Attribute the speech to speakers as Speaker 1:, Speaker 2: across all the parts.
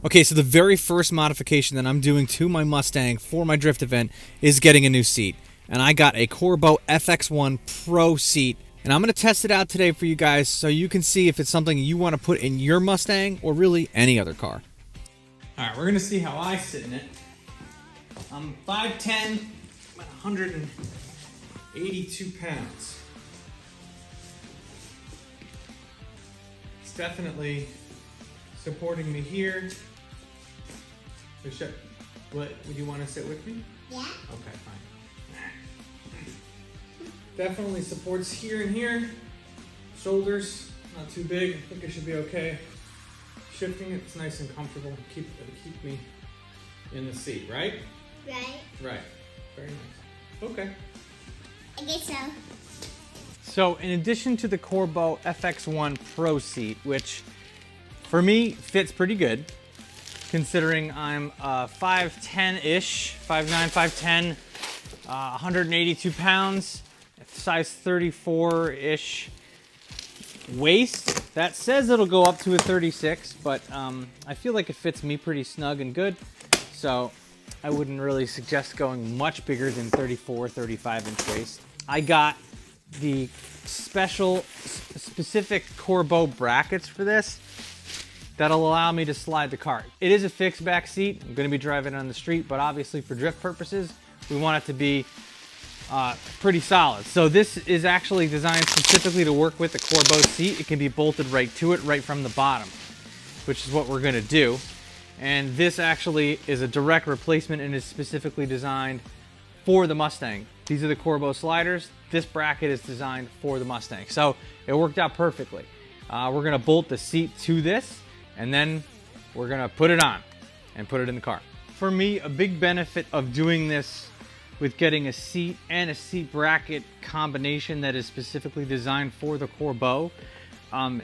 Speaker 1: Okay, so the very first modification that I'm doing to my Mustang for my drift event is getting a new seat. And I got a Corbeau FX1 Pro seat. And I'm going to test it out today for you guys so you can see if it's something you want to put in your Mustang or really any other car. Alright, we're going to see how I sit in it. I'm 5'10", about 182 pounds. It's definitely supporting me here. Would you want to sit with me?
Speaker 2: Yeah.
Speaker 1: Okay, fine. Definitely supports here and here. Shoulders, not too big. I think it should be okay. Shifting it's nice and comfortable. Keep me in the seat, right?
Speaker 2: Right.
Speaker 1: Right. Very nice. Okay.
Speaker 2: I guess so.
Speaker 1: So in addition to the Corbeau FX1 Pro seat, which for me fits pretty good, considering I'm 5'10"-ish, 5'9", 5'10", 182 pounds, size 34-ish waist. That says it'll go up to a 36, but I feel like it fits me pretty snug and good, so I wouldn't really suggest going much bigger than 34, 35-inch waist. I got the specific Corbeau brackets for this that'll allow me to slide the car. It is a fixed back seat. I'm going to be driving on the street, but obviously for drift purposes, we want it to be pretty solid. So this is actually designed specifically to work with the Corbeau seat. It can be bolted right to it, right from the bottom, which is what we're going to do. And this actually is a direct replacement and is specifically designed for the Mustang. These are the Corbeau sliders. This bracket is designed for the Mustang. So it worked out perfectly. We're going to bolt the seat to this, and then we're going to put it on and put it in the car. For me, a big benefit of doing this with getting a seat and a seat bracket combination that is specifically designed for the Corbeau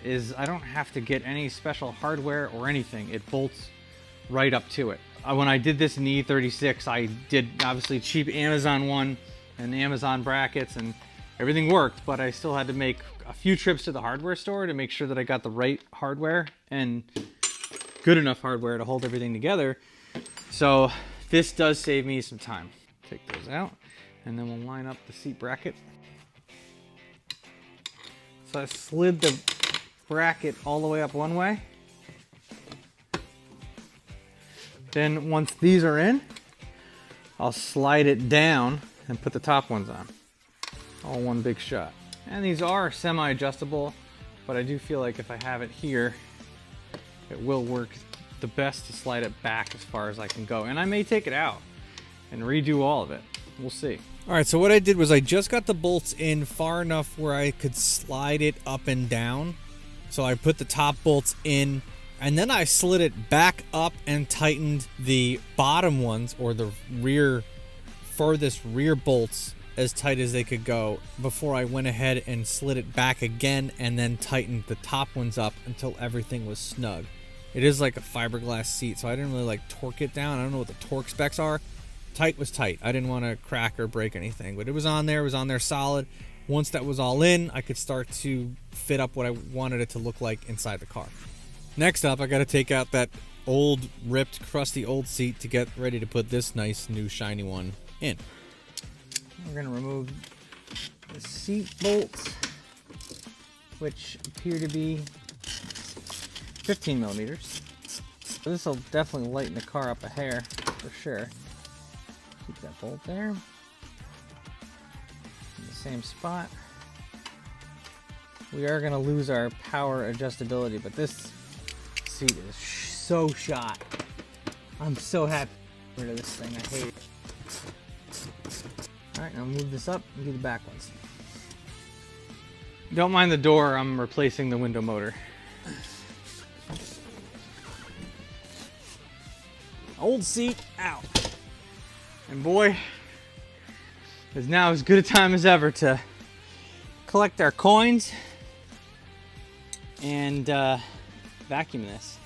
Speaker 1: is I don't have to get any special hardware or anything. It bolts right up to it. When I did this in the E36, I did obviously cheap Amazon one and the Amazon brackets, and everything worked, but I still had to make a few trips to the hardware store to make sure that I got the right hardware and good enough hardware to hold everything together. So this does save me some time. Take those out, and then we'll line up the seat bracket. So I slid the bracket all the way up one way. Then once these are in, I'll slide it down and put the top ones on. All one big shot. And these are semi-adjustable, but I do feel like if I have it here, it will work the best to slide it back as far as I can go. And I may take it out and redo all of it. We'll see. All right, so what I did was I just got the bolts in far enough where I could slide it up and down. So I put the top bolts in, and then I slid it back up and tightened the bottom ones, or the furthest rear bolts, as tight as they could go before I went ahead and slid it back again and then tightened the top ones up until everything was snug. It is like a fiberglass seat, so I didn't really like torque it down. I don't know what the torque specs are. Tight was tight. I didn't want to crack or break anything, but it was on there. It was on there solid. Once that was all in, I could start to fit up what I wanted it to look like inside the car. Next up, I got to take out that old, ripped, crusty old seat to get ready to put this nice, new, shiny one in. We're going to remove the seat bolts, which appear to be 15 millimeters. So this will definitely lighten the car up a hair, for sure. Keep that bolt there. In the same spot. We are going to lose our power adjustability, but this seat is so shot. I'm so happy to get rid of this thing. I hate it. Alright, now move this up and do the back ones. Don't mind the door, I'm replacing the window motor. Old seat out. And boy, is now as good a time as ever to collect our coins and vacuum this,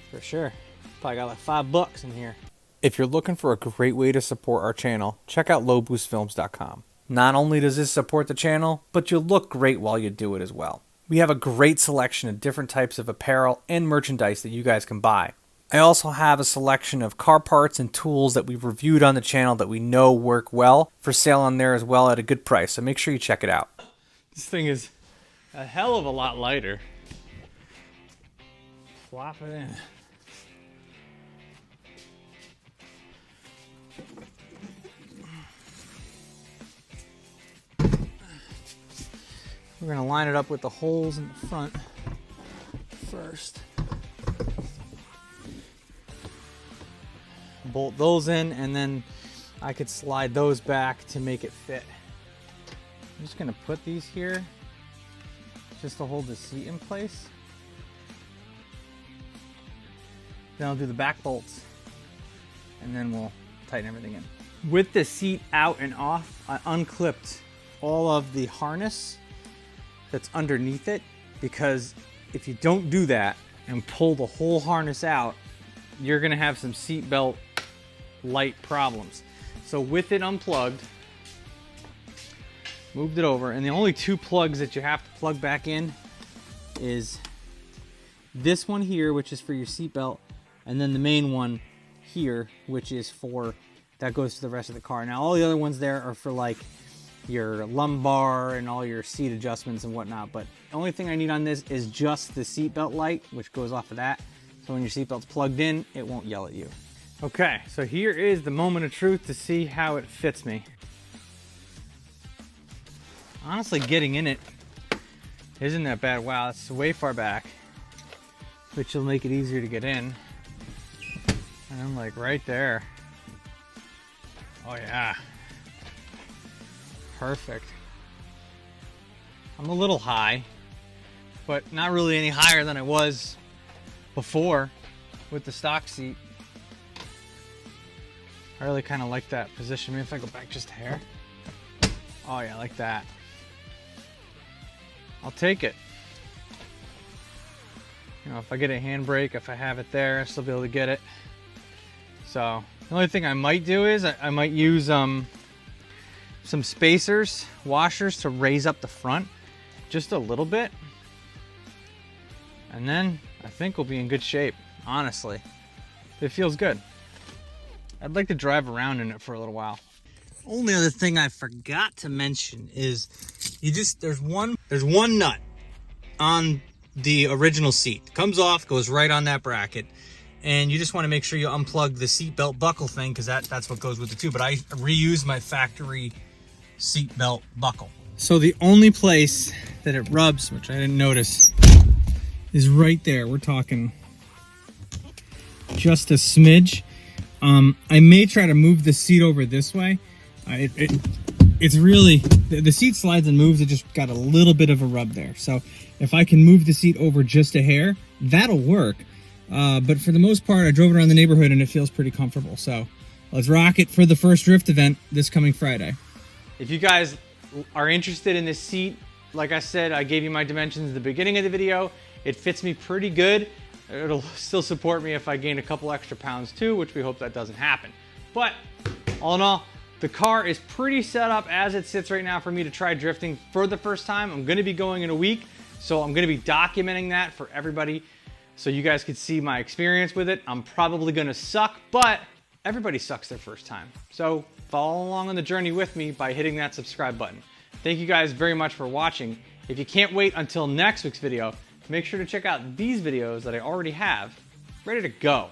Speaker 1: for sure. Probably got like $5 in here. If you're looking for a great way to support our channel, check out lowboostfilms.com. Not only does this support the channel, but you'll look great while you do it as well. We have a great selection of different types of apparel and merchandise that you guys can buy. I also have a selection of car parts and tools that we've reviewed on the channel that we know work well for sale on there as well at a good price. So make sure you check it out. This thing is a hell of a lot lighter. Flop it in. We're gonna line it up with the holes in the front first. Bolt those in, and then I could slide those back to make it fit. I'm just gonna put these here just to hold the seat in place. Then I'll do the back bolts, and then we'll tighten everything in. With the seat out and off, I unclipped all of the harness that's underneath it, because if you don't do that and pull the whole harness out, you're gonna have some seat belt light problems. So with it unplugged, moved it over, and the only two plugs that you have to plug back in is this one here, which is for your seat belt, and then the main one here, which is for, that goes to the rest of the car. Now all the other ones there are for like your lumbar and all your seat adjustments and whatnot, but the only thing I need on this is just the seatbelt light, which goes off of that. So when your seatbelt's plugged in, it won't yell at you. Okay, so here is the moment of truth to see how it fits me. Honestly, getting in it isn't that bad. Wow, it's way far back, which will make it easier to get in. And I'm like right there. Oh yeah. Perfect. I'm a little high, but not really any higher than I was before with the stock seat. I really kind of like that position. Maybe if I go back just a hair. Oh yeah, like that. I'll take it. You know, if I get a handbrake, if I have it there, I'll still be able to get it. So the only thing I might do is I might use some spacers, washers to raise up the front just a little bit. And then I think we'll be in good shape, honestly. It feels good. I'd like to drive around in it for a little while. Only other thing I forgot to mention is there's one nut on the original seat. Comes off, goes right on that bracket. And you just want to make sure you unplug the seat belt buckle thing, because that's what goes with it too. But I reuse my factory seat belt buckle. So the only place that it rubs, which I didn't notice, is right there. We're talking just a smidge. I may try to move the seat over this way. It's really, the seat slides and moves. It just got a little bit of a rub there. So if I can move the seat over just a hair, that'll work. But for the most part, I drove around the neighborhood and it feels pretty comfortable. So let's rock it for the first drift event this coming Friday. If you guys are interested in this seat, like I said, I gave you my dimensions at the beginning of the video. It fits me pretty good. It'll still support me if I gain a couple extra pounds too, which we hope that doesn't happen. But all in all, the car is pretty set up as it sits right now for me to try drifting for the first time. I'm gonna be going in a week, so I'm gonna be documenting that for everybody so you guys can see my experience with it. I'm probably gonna suck, but everybody sucks their first time. So follow along on the journey with me by hitting that subscribe button. Thank you guys very much for watching. If you can't wait until next week's video, make sure to check out these videos that I already have ready to go.